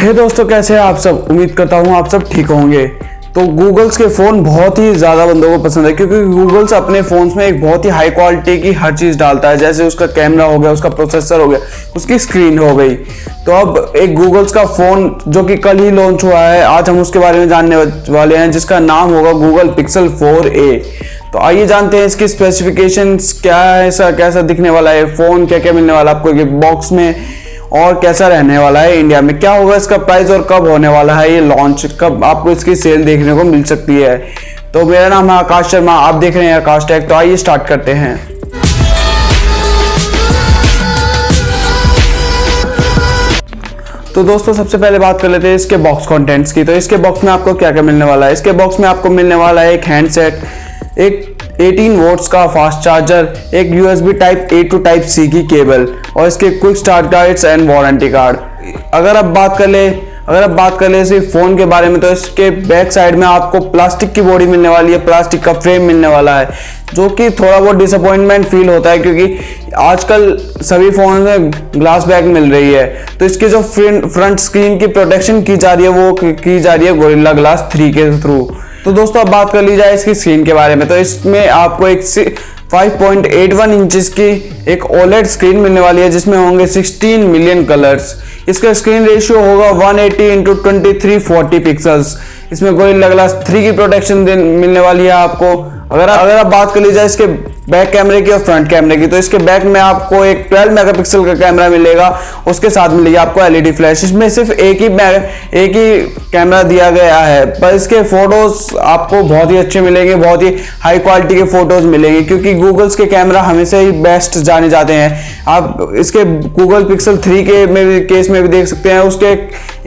हे दोस्तों, कैसे हैं आप सब। उम्मीद करता हूँ आप सब ठीक होंगे। तो गूगल्स के फ़ोन बहुत ही ज़्यादा बंदों को पसंद है, क्योंकि गूगल्स अपने फ़ोन्स में एक बहुत ही हाई क्वालिटी की हर चीज़ डालता है। जैसे उसका कैमरा हो गया, उसका प्रोसेसर हो गया, उसकी स्क्रीन हो गई। तो अब एक गूगल्स का फ़ोन जो कि कल ही लॉन्च हुआ है, आज हम उसके बारे में जानने वाले हैं, जिसका नाम होगा गूगल पिक्सल 4a। तो आइए जानते हैं इसकी स्पेसिफिकेशंस क्या है, कैसा दिखने वाला है फ़ोन, क्या क्या मिलने वाला है आपको ये बॉक्स में, और कैसा रहने वाला है, इंडिया में क्या होगा इसका प्राइस, और कब होने वाला है ये लॉन्च, कब आपको इसकी सेल देखने को मिल सकती है। तो मेरा नाम है आकाश शर्मा, आप देख रहे हैं आकाश टेक। तो आइए स्टार्ट करते हैं। तो दोस्तों, सबसे पहले बात कर लेते हैं इसके बॉक्स कंटेंट्स की। तो इसके बॉक्स में आपको क्या क्या मिलने वाला है। इसके बॉक्स में आपको मिलने वाला है एक हैंडसेट, एक 18 वोल्ट्स का फास्ट चार्जर, एक USB type A to type C की केबल, और इसके quick start guides and warranty card. अगर आप बात कर ले सिर्फ फ़ोन के बारे में, तो इसके बैक साइड में आपको प्लास्टिक की बॉडी मिलने वाली है, प्लास्टिक का फ्रेम मिलने वाला है, जो कि थोड़ा बहुत डिसअपॉइंटमेंट फील होता है, क्योंकि आजकल सभी फ़ोन में ग्लास बैक मिल रही है। तो इसकी जो फ्रंट स्क्रीन की प्रोटेक्शन की जा रही है, वो की जा रही है गोरिल्ला ग्लास 3 के थ्रू। तो दोस्तों, अब बात कर ली जाए इसकी स्क्रीन के बारे में। तो इसमें आपको एक 5.81 इंचेस की एक OLED स्क्रीन मिलने वाली है, जिसमें होंगे 16 मिलियन कलर्स। इसका स्क्रीन रेशियो होगा 180x2340 पिक्सल्स। इसमें गोरिल्ला ग्लास 3 की प्रोटेक्शन मिलने वाली है आपको। अगर आप बात कर ली जाए इसके बैक कैमरे की और फ्रंट कैमरे की, तो इसके बैक में आपको एक 12 मेगापिक्सल का कैमरा मिलेगा, उसके साथ मिलेगी आपको LED फ्लैश। इसमें सिर्फ एक ही कैमरा दिया गया है, पर इसके फोटोज आपको बहुत ही अच्छे मिलेंगे, बहुत ही हाई क्वालिटी के फोटोज मिलेंगे, क्योंकि गूगल्स के कैमरा हमेशा ही बेस्ट जाने जाते हैं। आप इसके गूगल पिक्सल 3 के केस में भी देख सकते हैं, उसके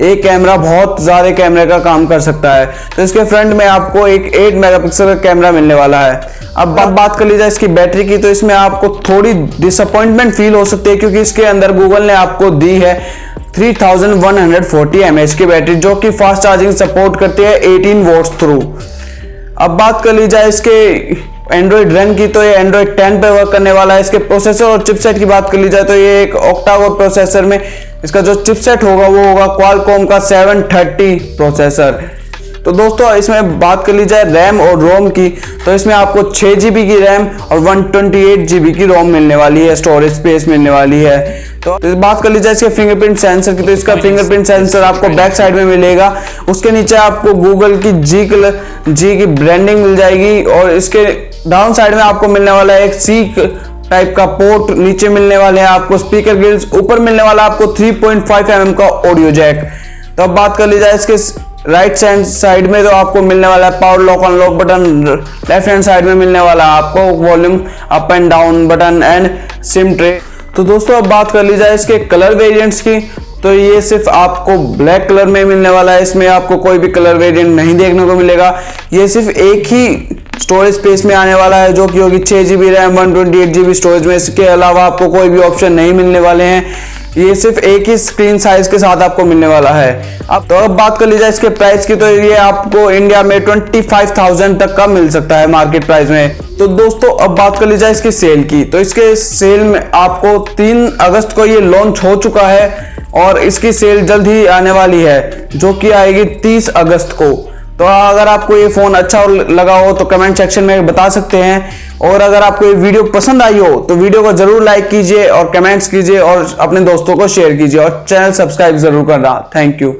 एक कैमरा बहुत ज़्यादा कैमरे का काम कर सकता है। तो इसके फ्रंट में आपको एक 8 मेगापिक्सल का कैमरा मिलने वाला है। अब बात कर ली जाए इसकी बैटरी की, तो इसमें आपको थोड़ी डिसअपॉइंटमेंट फील हो सकती है, क्योंकि इसके अंदर गूगल ने आपको दी है 3140 mAh की बैटरी, जो कि फास्ट चार्जिंग सपोर्ट करती है 18 वोल्ट्स थ्रू। अब बात कर ली जाए इसके एंड्रॉइड रन की, तो ये एंड्रॉइड 10 पे वर्क करने वाला है। इसके प्रोसेसर और चिपसेट की बात कर ली जाए, तो ये एक ऑक्टा-कोर प्रोसेसर में इसका जो चिपसेट होगा वो होगा क्वालकॉम का 730 प्रोसेसर। तो दोस्तों, इसमें बात कर ली जाए रैम और रोम की, तो इसमें आपको 6 GB की रैम और 128 GB की रोम मिलने वाली है, स्टोरेज स्पेस मिलने वाली है। तो बात कर ली जाए इसके फिंगरप्रिंट सेंसर की, तो इसका फिंगरप्रिंट सेंसर आपको बैक साइड में मिलेगा। उसके नीचे आपको गूगल की जी की ब्रांडिंग मिल जाएगी, और इसके डाउन साइड में आपको मिलने वाला है एक C टाइप का पोर्ट, नीचे मिलने वाले हैं आपको स्पीकर ग्रिल्स, ऊपर मिलने वाला आपको 3.5 mm का ऑडियो जैक। तो अब बात कर ली जाए इसके राइट साइड में, तो आपको मिलने वाला है power lock unlock button. Left hand side में मिलने वाला है आपको volume up and down button and SIM tray. तो दोस्तों, अब बात कर ली जाए इसके कलर वेरिएंट्स की, तो ये सिर्फ आपको ब्लैक कलर में मिलने वाला है। इसमें आपको कोई भी कलर वेरिएंट नहीं देखने को मिलेगा। ये सिर्फ एक ही स्टोरेज स्पेस में आने वाला है, जो कि होगी 6 GB रैम 128 GB स्टोरेज में। इसके अलावा आपको कोई भी ऑप्शन नहीं मिलने वाले हैं। ये सिर्फ एक ही स्क्रीन साइज के साथ आपको मिलने वाला है। अब बात कर ली जाए इसके प्राइस की, तो ये आपको इंडिया में 25,000 तक का मिल सकता है मार्केट प्राइस में। तो दोस्तों, अब बात कर ली जाए इसकी सेल की, तो इसके सेल में आपको 3 अगस्त को ये लॉन्च हो चुका है, और इसकी सेल जल्द ही आने वाली है, जो कि आएगी 30 अगस्त को। तो अगर आपको ये फ़ोन अच्छा लगा हो तो कमेंट सेक्शन में बता सकते हैं, और अगर आपको ये वीडियो पसंद आई हो तो वीडियो को जरूर लाइक कीजिए और कमेंट्स कीजिए, और अपने दोस्तों को शेयर कीजिए, और चैनल सब्सक्राइब जरूर करना। Thank you.